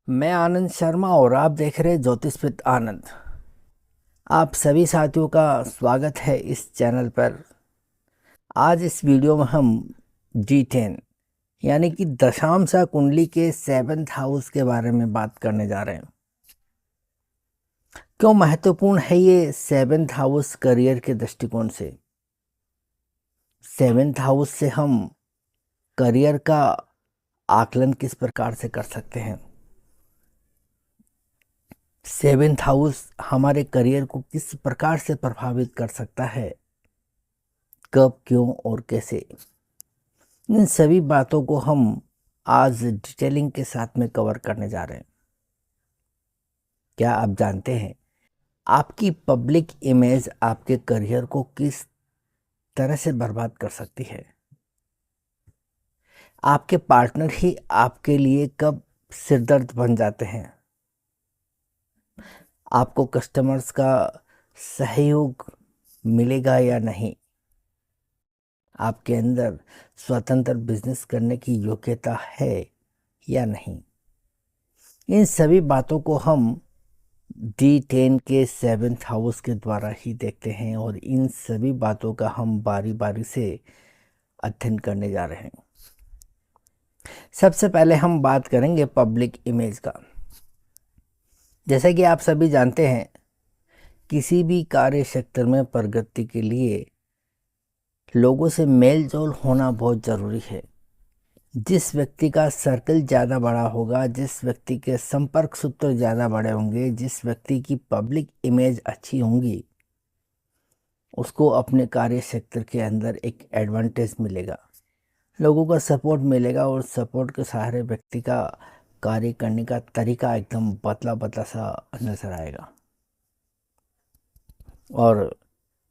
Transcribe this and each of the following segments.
मैं आनंद शर्मा और आप देख रहे हैं ज्योतिष विद आनंद। आप सभी साथियों का स्वागत है इस चैनल पर। आज इस वीडियो में हम D10 यानी कि दशांशा कुंडली के 7th हाउस के बारे में बात करने जा रहे हैं। क्यों महत्वपूर्ण है ये 7th हाउस करियर के दृष्टिकोण से। 7th हाउस से हम करियर का आकलन किस प्रकार से कर सकते हैं। 7th हाउस हमारे करियर को किस प्रकार से प्रभावित कर सकता है, कब, क्यों और कैसे। इन सभी बातों को हम आज डिटेलिंग के साथ में कवर करने जा रहे हैं। क्या आप जानते हैं आपकी पब्लिक इमेज आपके करियर को किस तरह से बर्बाद कर सकती है। आपके पार्टनर ही आपके लिए कब सिरदर्द बन जाते हैं। आपको कस्टमर्स का सहयोग मिलेगा या नहीं। आपके अंदर स्वतंत्र बिजनेस करने की योग्यता है या नहीं। इन सभी बातों को हम D10 के 7th हाउस के द्वारा ही देखते हैं और इन सभी बातों का हम बारी बारी से अध्ययन करने जा रहे हैं। सबसे पहले हम बात करेंगे पब्लिक इमेज का। जैसा कि आप सभी जानते हैं, किसी भी कार्य क्षेत्र में प्रगति के लिए लोगों से मेल जोल होना बहुत ज़रूरी है। जिस व्यक्ति का सर्कल ज़्यादा बड़ा होगा, जिस व्यक्ति के संपर्क सूत्र ज़्यादा बड़े होंगे, जिस व्यक्ति की पब्लिक इमेज अच्छी होंगी, उसको अपने कार्य क्षेत्र के अंदर एक एडवांटेज मिलेगा, लोगों का सपोर्ट मिलेगा और सपोर्ट के सहारे व्यक्ति का कार्य करने का तरीका एकदम बदला बदला सा नजर आएगा। और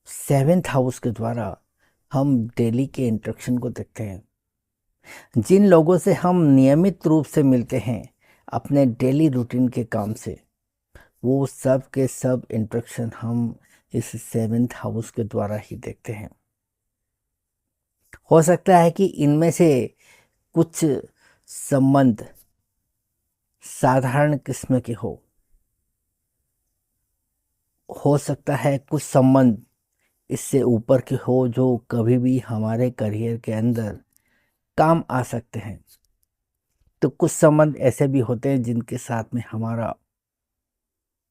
7th हाउस के द्वारा हम डेली के इंटरेक्शन को देखते हैं। जिन लोगों से हम नियमित रूप से मिलते हैं अपने डेली रूटीन के काम से, वो सब के सब इंटरेक्शन हम इस 7th हाउस के द्वारा ही देखते हैं। हो सकता है कि इनमें से कुछ संबंध साधारण किस्म के हो सकता है कुछ संबंध इससे ऊपर के हो, जो कभी भी हमारे करियर के अंदर काम आ सकते हैं। तो कुछ संबंध ऐसे भी होते हैं जिनके साथ में हमारा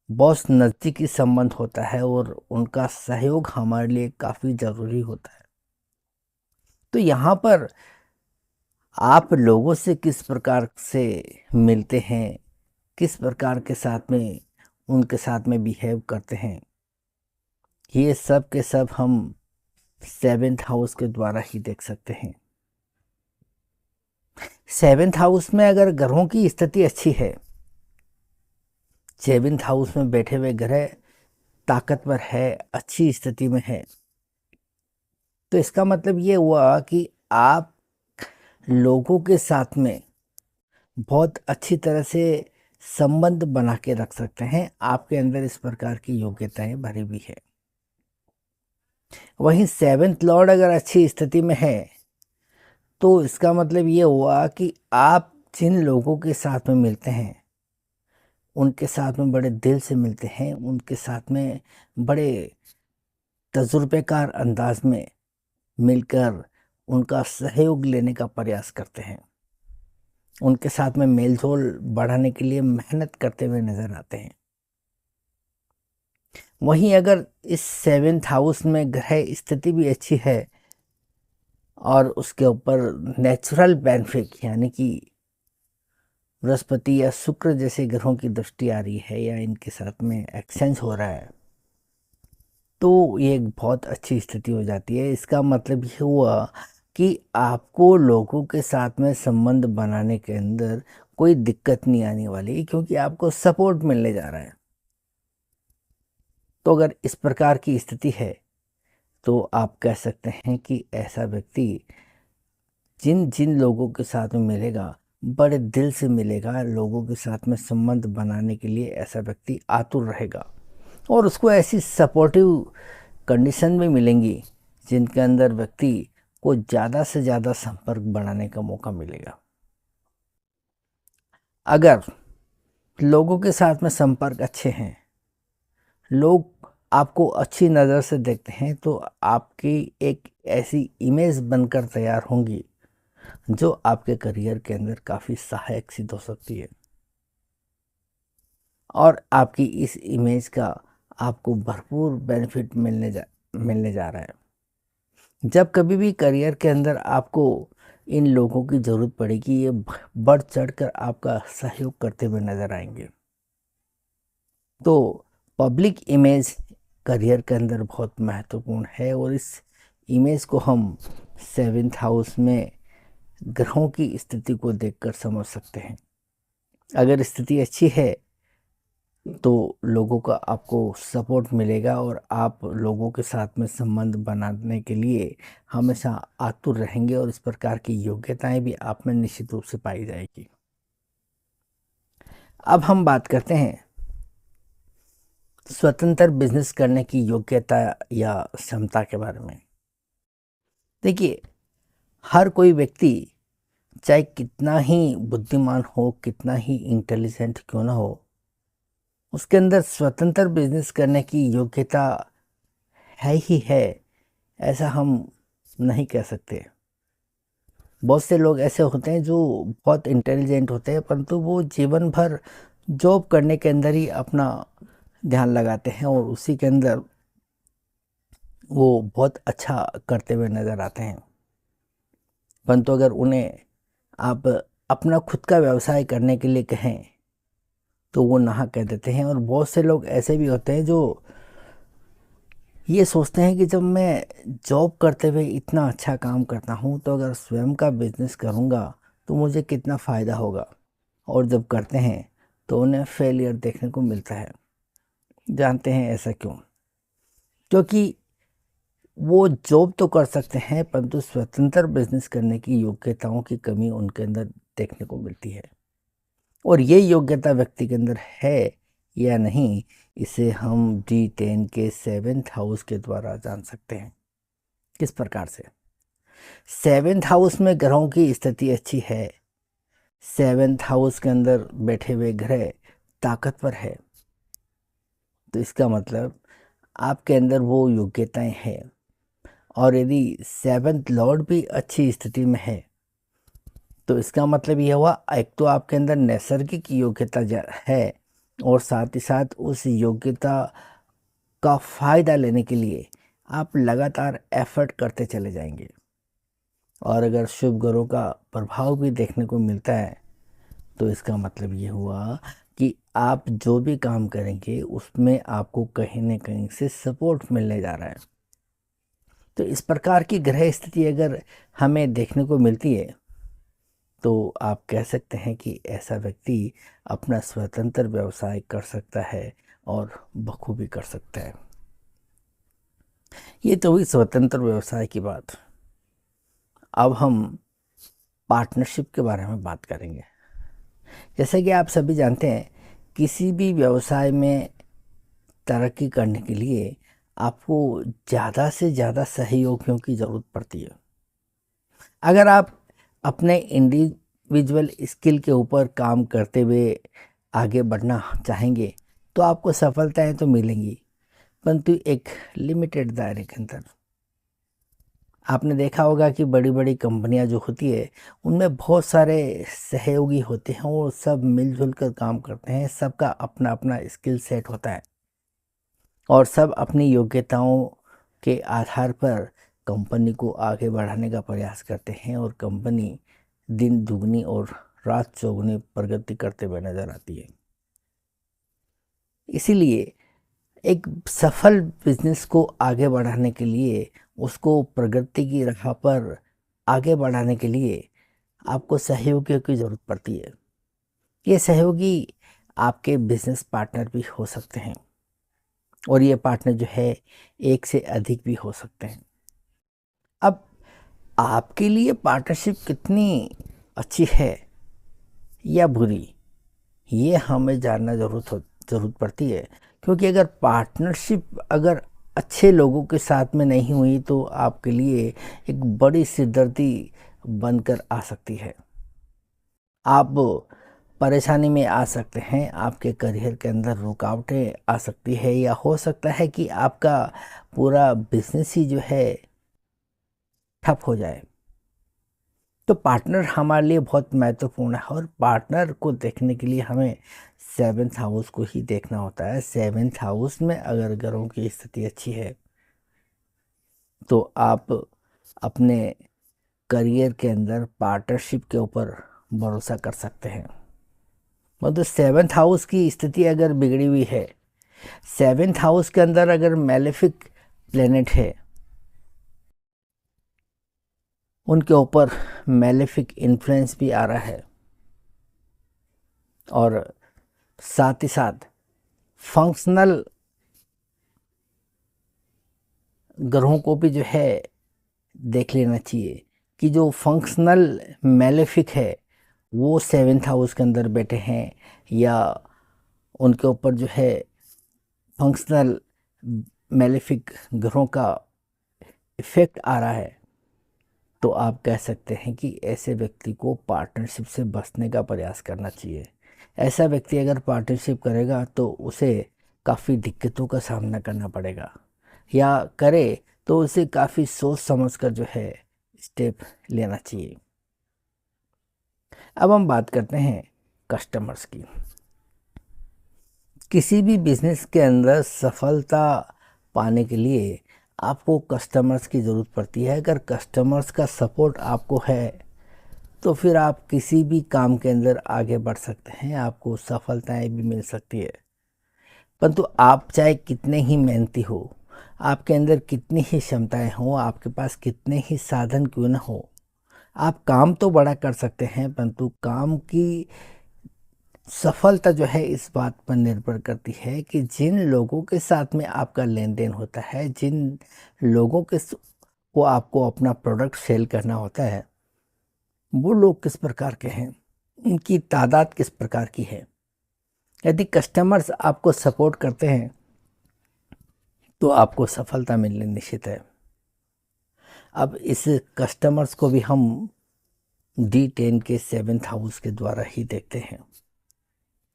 बहुत नज़दीकी संबंध होता है और उनका सहयोग हमारे लिए काफ़ी ज़रूरी होता है। तो यहाँ पर आप लोगों से किस प्रकार से मिलते हैं, किस प्रकार के साथ में उनके साथ में बिहेव करते हैं, ये सब के सब हम 7th हाउस के द्वारा ही देख सकते हैं। 7th हाउस में अगर ग्रहों की स्थिति अच्छी है, 7th हाउस में बैठे हुए ग्रह ताकतवर है, अच्छी स्थिति में है, तो इसका मतलब ये हुआ कि आप लोगों के साथ में बहुत अच्छी तरह से संबंध बना के रख सकते हैं। आपके अंदर इस प्रकार की योग्यताएं भरी हुई है। वहीं 7th लॉर्ड अगर अच्छी स्थिति में है तो इसका मतलब ये हुआ कि आप जिन लोगों के साथ में मिलते हैं उनके साथ में बड़े दिल से मिलते हैं, उनके साथ में बड़े तजुर्बेकार अंदाज में मिलकर उनका सहयोग लेने का प्रयास करते हैं, उनके साथ में मेलजोल बढ़ाने के लिए मेहनत करते हुए नजर आते हैं। वहीं अगर इस 7th हाउस में ग्रह स्थिति भी अच्छी है और उसके ऊपर नेचुरल बेनिफिट यानी कि बृहस्पति या शुक्र जैसे ग्रहों की दृष्टि आ रही है या इनके साथ में एक्सचेंज हो रहा है, तो ये एक बहुत अच्छी स्थिति हो जाती है। इसका मतलब ये हुआ कि आपको लोगों के साथ में संबंध बनाने के अंदर कोई दिक्कत नहीं आने वाली, क्योंकि आपको सपोर्ट मिलने जा रहा है। तो अगर इस प्रकार की स्थिति है तो आप कह सकते हैं कि ऐसा व्यक्ति जिन जिन लोगों के साथ में मिलेगा बड़े दिल से मिलेगा, लोगों के साथ में संबंध बनाने के लिए ऐसा व्यक्ति आतुर रहेगा और उसको ऐसी सपोर्टिव कंडीशन भी मिलेंगी जिनके अंदर व्यक्ति को ज़्यादा से ज़्यादा संपर्क बनाने का मौका मिलेगा। अगर लोगों के साथ में संपर्क अच्छे हैं, लोग आपको अच्छी नज़र से देखते हैं, तो आपकी एक ऐसी इमेज बनकर तैयार होंगी जो आपके करियर के अंदर काफ़ी सहायक सिद्ध हो सकती है। और आपकी इस इमेज का आपको भरपूर बेनिफिट मिलने जा रहा है। जब कभी भी करियर के अंदर आपको इन लोगों की ज़रूरत पड़ेगी, ये बढ़ चढ़कर आपका सहयोग करते हुए नज़र आएंगे। तो पब्लिक इमेज करियर के अंदर बहुत महत्वपूर्ण है, और इस इमेज को हम 7th हाउस में ग्रहों की स्थिति को देखकर समझ सकते हैं। अगर स्थिति अच्छी है तो लोगों का आपको सपोर्ट मिलेगा, और आप लोगों के साथ में संबंध बनाने के लिए हमेशा आतुर रहेंगे, और इस प्रकार की योग्यताएं भी आप में निश्चित रूप से पाई जाएगी। अब हम बात करते हैं स्वतंत्र बिजनेस करने की योग्यता या क्षमता के बारे में। देखिए, हर कोई व्यक्ति चाहे कितना ही बुद्धिमान हो, कितना ही इंटेलिजेंट क्यों ना हो, उसके अंदर स्वतंत्र बिजनेस करने की योग्यता है ही है, ऐसा हम नहीं कह सकते। बहुत से लोग ऐसे होते हैं जो बहुत इंटेलिजेंट होते हैं, परंतु वो जीवन भर जॉब करने के अंदर ही अपना ध्यान लगाते हैं, और उसी के अंदर वो बहुत अच्छा करते हुए नज़र आते हैं। परंतु अगर उन्हें आप अपना खुद का व्यवसाय करने के लिए कहें तो वो ना कह देते हैं। और बहुत से लोग ऐसे भी होते हैं जो ये सोचते हैं कि जब मैं जॉब करते हुए इतना अच्छा काम करता हूँ, तो अगर स्वयं का बिजनेस करूँगा तो मुझे कितना फ़ायदा होगा। और जब करते हैं तो उन्हें फेलियर देखने को मिलता है। जानते हैं ऐसा क्यों? क्योंकि वो जॉब तो कर सकते हैं, परंतु स्वतंत्र बिजनेस करने की योग्यताओं की कमी उनके अंदर देखने को मिलती है। और ये योग्यता व्यक्ति के अंदर है या नहीं, इसे हम D10 के 7th हाउस के द्वारा जान सकते हैं। किस प्रकार से? 7th हाउस में ग्रहों की स्थिति अच्छी है, 7th हाउस के अंदर बैठे हुए ग्रह ताकतवर है, तो इसका मतलब आपके अंदर वो योग्यताएं हैं। और यदि 7th लॉर्ड भी अच्छी स्थिति में है, तो इसका मतलब यह हुआ, एक तो आपके अंदर नैसर्गिक योग्यता है, और साथ ही साथ उस योग्यता का फ़ायदा लेने के लिए आप लगातार एफर्ट करते चले जाएंगे। और अगर शुभ ग्रहों का प्रभाव भी देखने को मिलता है, तो इसका मतलब ये हुआ कि आप जो भी काम करेंगे उसमें आपको कहीं न कहीं से सपोर्ट मिलने जा रहा है। तो इस प्रकार की ग्रह स्थिति अगर हमें देखने को मिलती है, तो आप कह सकते हैं कि ऐसा व्यक्ति अपना स्वतंत्र व्यवसाय कर सकता है, और बखूबी कर सकता है। ये तो हुई स्वतंत्र व्यवसाय की बात। अब हम पार्टनरशिप के बारे में बात करेंगे। जैसे कि आप सभी जानते हैं, किसी भी व्यवसाय में तरक्की करने के लिए आपको ज़्यादा से ज़्यादा सहयोगियों की ज़रूरत पड़ती है। अगर आप अपने इंडिविजुअल स्किल के ऊपर काम करते हुए आगे बढ़ना चाहेंगे, तो आपको सफलताएं तो मिलेंगी, परंतु एक लिमिटेड दायरे के अंदर। आपने देखा होगा कि बड़ी बड़ी कंपनियां जो होती है, उनमें बहुत सारे सहयोगी होते हैं, वो सब मिलजुल कर काम करते हैं, सबका अपना अपना स्किल सेट होता है, और सब अपनी योग्यताओं के आधार पर कंपनी को आगे बढ़ाने का प्रयास करते हैं, और कंपनी दिन दुगनी और रात चौगुनी प्रगति करते हुए नजर आती है। इसीलिए एक सफल बिजनेस को आगे बढ़ाने के लिए, उसको प्रगति की राह पर आगे बढ़ाने के लिए आपको सहयोगियों की ज़रूरत पड़ती है। ये सहयोगी आपके बिजनेस पार्टनर भी हो सकते हैं, और ये पार्टनर जो है एक से अधिक भी हो सकते हैं। अब आपके लिए पार्टनरशिप कितनी अच्छी है या बुरी, ये हमें जानना ज़रूरत पड़ती है। क्योंकि अगर पार्टनरशिप अगर अच्छे लोगों के साथ में नहीं हुई, तो आपके लिए एक बड़ी सिरदर्दी बनकर आ सकती है। आप परेशानी में आ सकते हैं, आपके करियर के अंदर रुकावटें आ सकती है, या हो सकता है कि आपका पूरा बिजनेस ही जो है ठप हो जाए। तो पार्टनर हमारे लिए बहुत महत्वपूर्ण है, और पार्टनर को देखने के लिए हमें सेवन्थ हाउस को ही देखना होता है। सेवन्थ हाउस में अगर ग्रहों की स्थिति अच्छी है तो आप अपने करियर के अंदर पार्टनरशिप के ऊपर भरोसा कर सकते हैं। मतलब सेवन्थ हाउस की स्थिति अगर बिगड़ी हुई है, सेवन्थ हाउस के अंदर अगर मैलेफिक प्लेनेट है, उनके ऊपर मैलेफिक इन्फ्लुएंस भी आ रहा है, और साथ ही साथ फंक्शनल ग्रहों को भी जो है देख लेना चाहिए कि जो फंक्शनल मैलेफिक है वो सेवन्थ हाउस के अंदर बैठे हैं, या उनके ऊपर जो है फंक्शनल मैलेफिक ग्रहों का इफेक्ट आ रहा है। तो आप कह सकते हैं कि ऐसे व्यक्ति को पार्टनरशिप से बचने का प्रयास करना चाहिए। ऐसा व्यक्ति अगर पार्टनरशिप करेगा तो उसे काफ़ी दिक्कतों का सामना करना पड़ेगा, या करे तो उसे काफ़ी सोच समझ कर जो है स्टेप लेना चाहिए। अब हम बात करते हैं कस्टमर्स की। किसी भी बिजनेस के अंदर सफलता पाने के लिए आपको कस्टमर्स की ज़रूरत पड़ती है। अगर कस्टमर्स का सपोर्ट आपको है तो फिर आप किसी भी काम के अंदर आगे बढ़ सकते हैं, आपको सफलताएं भी मिल सकती है। परंतु आप चाहे कितने ही मेहनती हो, आपके अंदर कितनी ही क्षमताएं हो, आपके पास कितने ही साधन क्यों न हो, आप काम तो बड़ा कर सकते हैं, परंतु काम की सफलता जो है इस बात पर निर्भर करती है कि जिन लोगों के साथ में आपका लेन देन होता है, जिन लोगों के को आपको अपना प्रोडक्ट सेल करना होता है, वो लोग किस प्रकार के हैं, उनकी तादाद किस प्रकार की है। यदि कस्टमर्स आपको सपोर्ट करते हैं तो आपको सफलता मिलनी निश्चित है। अब इस कस्टमर्स को भी हम D10 के सेवन्थ हाउस के द्वारा ही देखते हैं।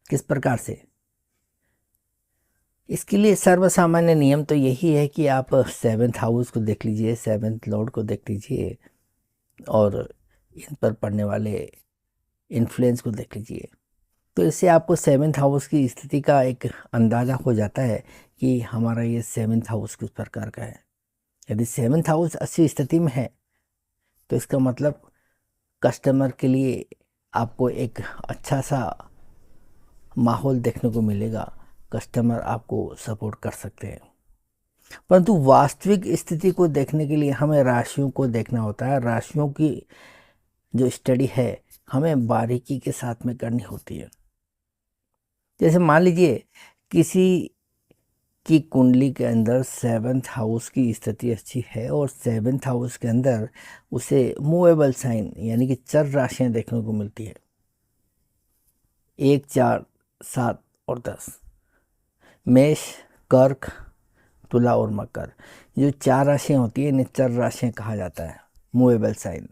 किस प्रकार से? इसके लिए सर्वसामान्य नियम तो यही है कि आप सेवन्थ हाउस को देख लीजिए, सेवन्थ लॉर्ड को देख लीजिए, और इन पर पड़ने वाले इन्फ्लुएंस को देख लीजिए। तो इससे आपको सेवन्थ हाउस की स्थिति का एक अंदाज़ा हो जाता है कि हमारा ये सेवन्थ हाउस किस प्रकार का है। यदि सेवन्थ हाउस अच्छी स्थिति में है तो इसका मतलब कस्टमर के लिए आपको एक अच्छा सा माहौल देखने को मिलेगा, कस्टमर आपको सपोर्ट कर सकते हैं। परंतु वास्तविक स्थिति को देखने के लिए हमें राशियों को देखना होता है। राशियों की जो स्टडी है हमें बारीकी के साथ में करनी होती है। जैसे मान लीजिए किसी की कुंडली के अंदर सेवन्थ हाउस की स्थिति अच्छी है, और सेवन्थ हाउस के अंदर उसे मूवेबल साइन यानी कि चर राशियां देखने को मिलती है, 1, 4, 7 और 10। मेष, कर्क, तुला और मकर, जो 4 राशियां होती है इन्हें चर राशियां कहा जाता है, मूवेबल साइन।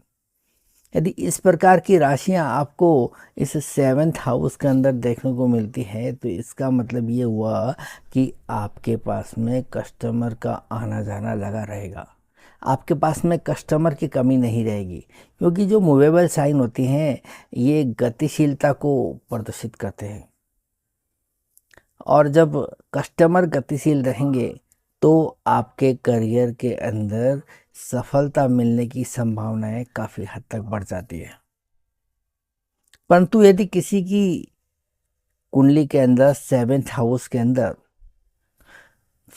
यदि इस प्रकार की राशियां आपको इस सेवन्थ हाउस के अंदर देखने को मिलती है तो इसका मतलब ये हुआ कि आपके पास में कस्टमर का आना जाना लगा रहेगा, आपके पास में कस्टमर की कमी नहीं रहेगी। क्योंकि जो मूवेबल साइन होती हैं ये गतिशीलता को प्रदर्शित करते हैं, और जब कस्टमर गतिशील रहेंगे तो आपके करियर के अंदर सफलता मिलने की संभावनाएं काफ़ी हद तक बढ़ जाती है। परंतु यदि किसी की कुंडली के अंदर सेवन्थ हाउस के अंदर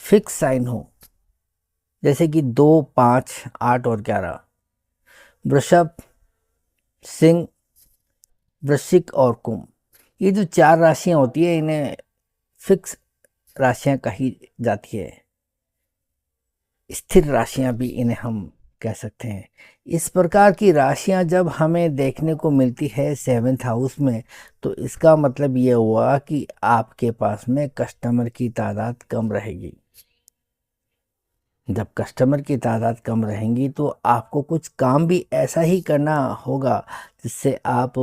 फिक्स साइन हो, जैसे कि 2, 5, 8 और 11, वृषभ, सिंह, वृश्चिक और कुंभ, ये जो 4 राशियां होती है इन्हें फिक्स राशियां कही जाती है, स्थिर राशियां भी इन्हें हम कह सकते हैं। इस प्रकार की राशियां जब हमें देखने को मिलती है सेवन्थ हाउस में तो इसका मतलब ये हुआ कि आपके पास में कस्टमर की तादाद कम रहेगी। जब कस्टमर की तादाद कम रहेंगी तो आपको कुछ काम भी ऐसा ही करना होगा जिससे आप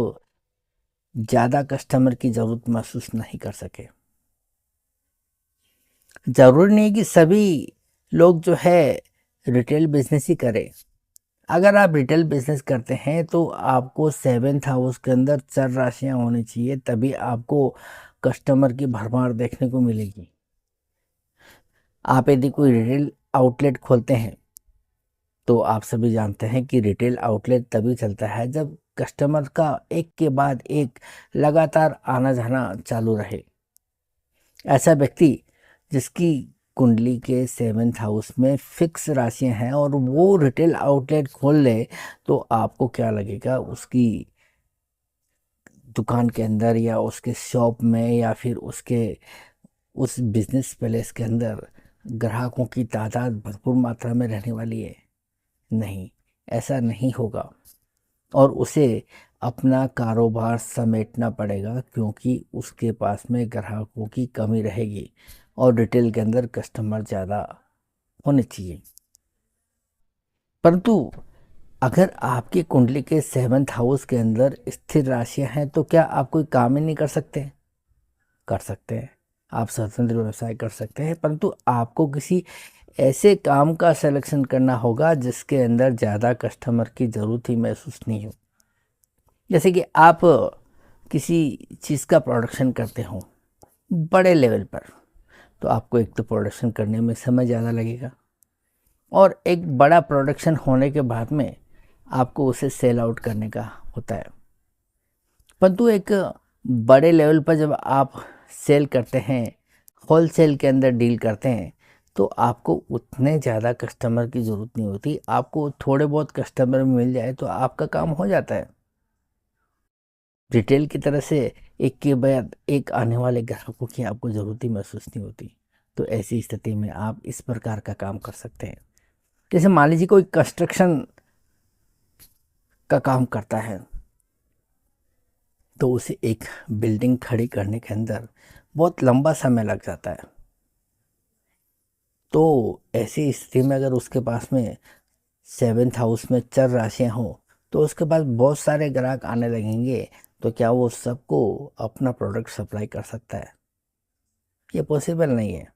ज़्यादा कस्टमर की ज़रूरत महसूस नहीं कर सके। ज़रूरी नहीं कि सभी लोग जो है रिटेल बिजनेस ही करें। अगर आप रिटेल बिजनेस करते हैं तो आपको सेवेंथ हाउस के अंदर चर राशियां होनी चाहिए, तभी आपको कस्टमर की भरमार देखने को मिलेगी। आप यदि कोई रिटेल आउटलेट खोलते हैं तो आप सभी जानते हैं कि रिटेल आउटलेट तभी चलता है जब कस्टमर का एक के बाद एक लगातार आना जाना चालू रहे। ऐसा व्यक्ति जिसकी कुंडली के सेवेंथ हाउस में फिक्स राशियां हैं और वो रिटेल आउटलेट खोल ले, तो आपको क्या लगेगा, उसकी दुकान के अंदर या उसके शॉप में या फिर उसके उस बिजनेस पैलेस के अंदर ग्राहकों की तादाद भरपूर मात्रा में रहने वाली है? नहीं, ऐसा नहीं होगा। और उसे अपना कारोबार समेटना पड़ेगा, क्योंकि उसके पास में ग्राहकों की कमी रहेगी और रिटेल के अंदर कस्टमर ज़्यादा होने चाहिए। परंतु अगर आपकी कुंडली के सेवन्थ हाउस के अंदर स्थिर राशियां हैं तो क्या आप कोई काम ही नहीं कर सकते? कर सकते हैं। आप स्वतंत्र व्यवसाय कर सकते हैं, परंतु आपको किसी ऐसे काम का सिलेक्शन करना होगा जिसके अंदर ज़्यादा कस्टमर की ज़रूरत ही महसूस नहीं हो। जैसे कि आप किसी चीज़ का प्रोडक्शन करते हो बड़े लेवल पर, तो आपको एक तो प्रोडक्शन करने में समय ज़्यादा लगेगा और एक बड़ा प्रोडक्शन होने के बाद में आपको उसे सेल आउट करने का होता है। परंतु एक बड़े लेवल पर जब आप सेल करते हैं, होलसेल के अंदर डील करते हैं, तो आपको उतने ज़्यादा कस्टमर की ज़रूरत नहीं होती। आपको थोड़े बहुत कस्टमर मिल जाए तो आपका काम हो जाता है। रिटेल की तरह से एक के बाद एक आने वाले ग्राहकों की आपको ज़रूरत ही महसूस नहीं होती। तो ऐसी स्थिति में आप इस प्रकार का काम कर सकते हैं। जैसे मान लीजिए कोई कंस्ट्रक्शन का काम करता है, तो उसे एक बिल्डिंग खड़ी करने के अंदर बहुत लंबा समय लग जाता है। तो ऐसी स्थिति में अगर उसके पास में सेवेंथ हाउस में चर राशियां हों, तो उसके पास बहुत सारे ग्राहक आने लगेंगे। तो क्या वो सबको अपना प्रोडक्ट सप्लाई कर सकता है? ये पॉसिबल नहीं है।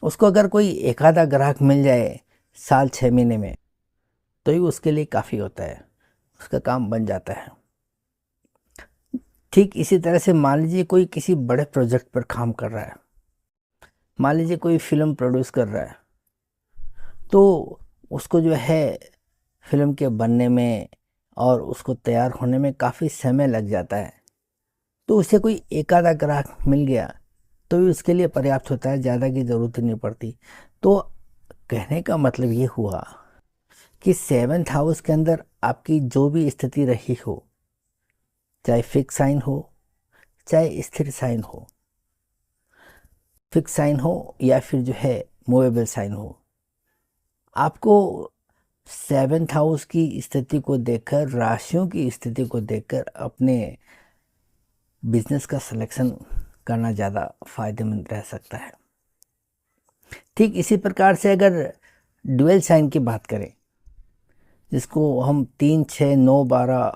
उसको अगर कोई एक आधा ग्राहक मिल जाए साल 6 महीने में, तो ही उसके लिए काफ़ी होता है, उसका काम बन जाता है। ठीक इसी तरह से मान लीजिए कोई किसी बड़े प्रोजेक्ट पर काम कर रहा है, मान लीजिए कोई फिल्म प्रोड्यूस कर रहा है, तो उसको जो है फिल्म के बनने में और उसको तैयार होने में काफ़ी समय लग जाता है। तो उसे कोई एक आधा ग्राहक मिल गया तो भी उसके लिए पर्याप्त होता है, ज़्यादा की ज़रूरत नहीं पड़ती। तो कहने का मतलब ये हुआ कि सेवन्थ हाउस के अंदर आपकी जो भी स्थिति रही हो, चाहे फिक्स साइन हो चाहे स्थिर साइन हो, फिक्स साइन हो या फिर जो है मूवेबल साइन हो, आपको सेवन्थ हाउस की स्थिति को देखकर, राशियों की स्थिति को देखकर अपने बिजनेस का सिलेक्शन करना ज़्यादा फायदेमंद रह सकता है। ठीक इसी प्रकार से अगर ड्यूअल साइन की बात करें, जिसको हम 3, 6, 9, 12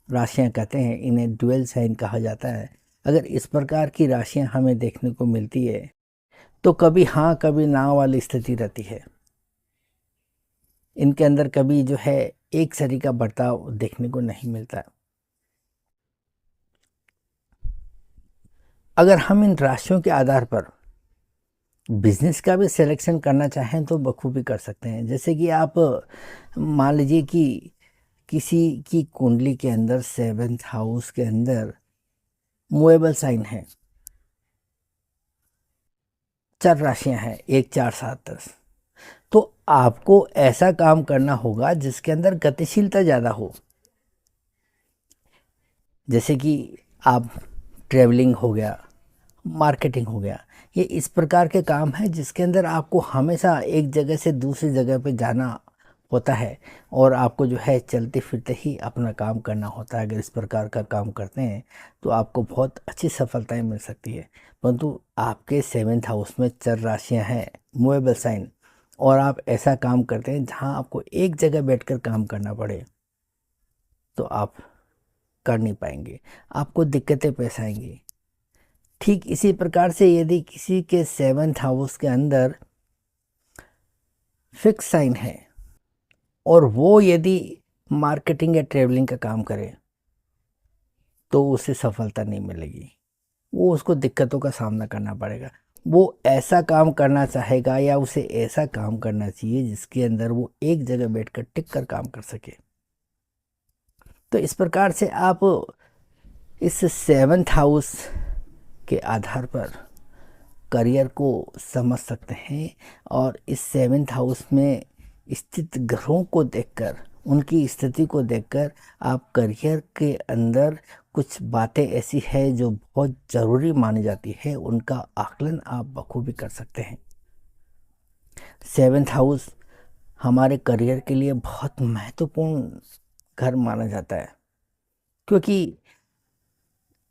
राशियां कहते हैं, इन्हें ड्यूअल साइन कहा जाता है। अगर इस प्रकार की राशियां हमें देखने को मिलती है तो कभी हाँ कभी ना वाली स्थिति रहती है। इनके अंदर कभी जो है एक सरी का बर्ताव देखने को नहीं मिलता। अगर हम इन राशियों के आधार पर बिजनेस का भी सिलेक्शन करना चाहें तो बखूबी कर सकते हैं। जैसे कि आप मान लीजिए कि किसी की कुंडली के अंदर सेवेंथ हाउस के अंदर मूवेबल साइन है, चार राशियां हैं, 1, 4, 7, 10, तो आपको ऐसा काम करना होगा जिसके अंदर गतिशीलता ज़्यादा हो। जैसे कि आप ट्रेवलिंग हो गया, मार्केटिंग हो गया, ये इस प्रकार के काम हैं जिसके अंदर आपको हमेशा एक जगह से दूसरी जगह पे जाना होता है और आपको जो है चलते फिरते ही अपना काम करना होता है। अगर इस प्रकार का काम करते हैं तो आपको बहुत अच्छी सफलताएं मिल सकती है। परंतु आपके सेवेंथ हाउस में चर राशियां हैं, मूवेबल साइन, और आप ऐसा काम करते हैं जहां आपको एक जगह बैठकर काम करना पड़े, तो आप कर नहीं पाएंगे, आपको दिक्कतें पेश आएंगी। ठीक इसी प्रकार से यदि किसी के 7th हाउस के अंदर फिक्स साइन है और वो यदि मार्केटिंग या ट्रेवलिंग का काम करे तो उसे सफलता नहीं मिलेगी, वो उसको दिक्कतों का सामना करना पड़ेगा। वो ऐसा काम करना चाहेगा या उसे ऐसा काम करना चाहिए जिसके अंदर वो एक जगह बैठकर टिक कर काम कर सके। तो इस प्रकार से आप इस 7th हाउस के आधार पर करियर को समझ सकते हैं और इस 7th हाउस में स्थित ग्रहों को देखकर, उनकी स्थिति को देखकर आप करियर के अंदर कुछ बातें ऐसी है जो बहुत ज़रूरी मानी जाती है, उनका आकलन आप बखूबी कर सकते हैं। 7th हाउस हमारे करियर के लिए बहुत महत्वपूर्ण घर माना जाता है, क्योंकि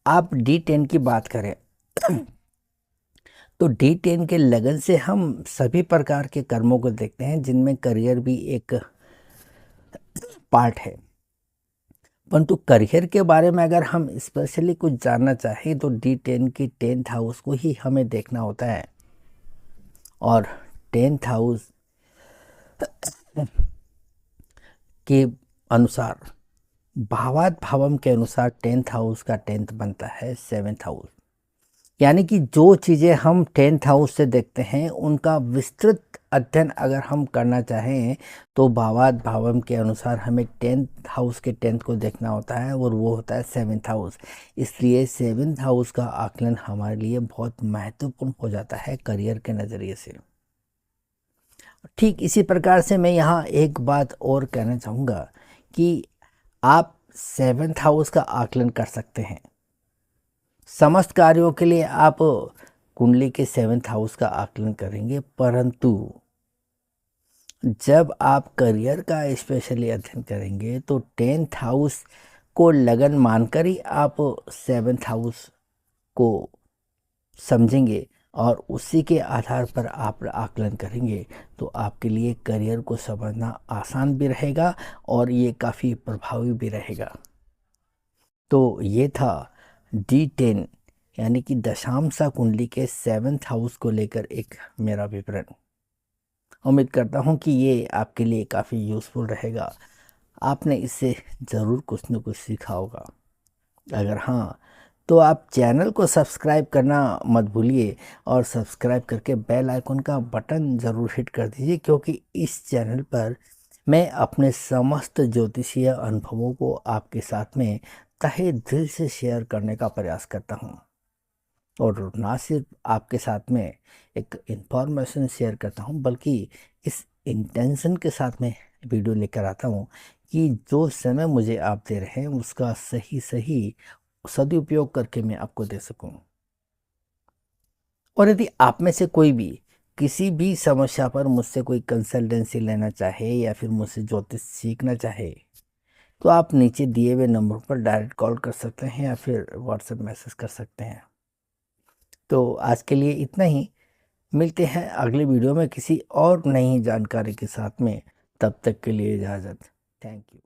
आप D10 की बात करें तो D10 के लगन से हम सभी प्रकार के कर्मों को देखते हैं जिनमें करियर भी एक पार्ट है। परंतु करियर के बारे में अगर हम स्पेशली कुछ जानना चाहें तो D10 की 10th हाउस को ही हमें देखना होता है। और 10th हाउस के अनुसार, भावात भावम के अनुसार 10th हाउस का 10th बनता है 7th हाउस। यानी कि जो चीज़ें हम 10th हाउस से देखते हैं उनका विस्तृत अध्ययन अगर हम करना चाहें तो भावात भावम के अनुसार हमें 10th हाउस के 10th को देखना होता है और वो होता है 7th हाउस। इसलिए 7th हाउस का आकलन हमारे लिए बहुत महत्वपूर्ण हो जाता है करियर के नज़रिए से। ठीक इसी प्रकार से मैं यहाँ एक बात और कहना चाहूँगा कि आप 7th हाउस का आकलन कर सकते हैं। समस्त कार्यों के लिए आप कुंडली के 7th हाउस का आकलन करेंगे, परंतु जब आप करियर का स्पेशली अध्ययन करेंगे तो 10th हाउस को लगन मानकर ही आप 7th हाउस को समझेंगे और उसी के आधार पर आप आकलन करेंगे तो आपके लिए करियर को समझना आसान भी रहेगा और ये काफ़ी प्रभावी भी रहेगा। तो ये था D10 यानी कि दशांशा कुंडली के 7th हाउस को लेकर एक मेरा विवरण। उम्मीद करता हूँ कि ये आपके लिए काफ़ी यूज़फुल रहेगा, आपने इससे ज़रूर कुछ न कुछ सीखा होगा। अगर हाँ तो आप चैनल को सब्सक्राइब करना मत भूलिए और सब्सक्राइब करके बेल आइकन का बटन ज़रूर हिट कर दीजिए, क्योंकि इस चैनल पर मैं अपने समस्त ज्योतिषीय अनुभवों को आपके साथ में तहे दिल से शेयर करने का प्रयास करता हूँ। और ना सिर्फ आपके साथ में एक इन्फॉर्मेशन शेयर करता हूँ बल्कि इस इंटेंशन के साथ में वीडियो लेकर आता हूँ कि जो समय मुझे आप दे रहे हैं उसका सही सदुपयोग करके मैं आपको दे सकूं। और यदि आप में से कोई भी किसी भी समस्या पर मुझसे कोई कंसल्टेंसी लेना चाहे या फिर मुझसे ज्योतिष सीखना चाहे तो आप नीचे दिए हुए नंबर पर डायरेक्ट कॉल कर सकते हैं या फिर व्हाट्सएप मैसेज कर सकते हैं। तो आज के लिए इतना ही, मिलते हैं अगले वीडियो में किसी और नई जानकारी के साथ में। तब तक के लिए इजाज़त। Thank you.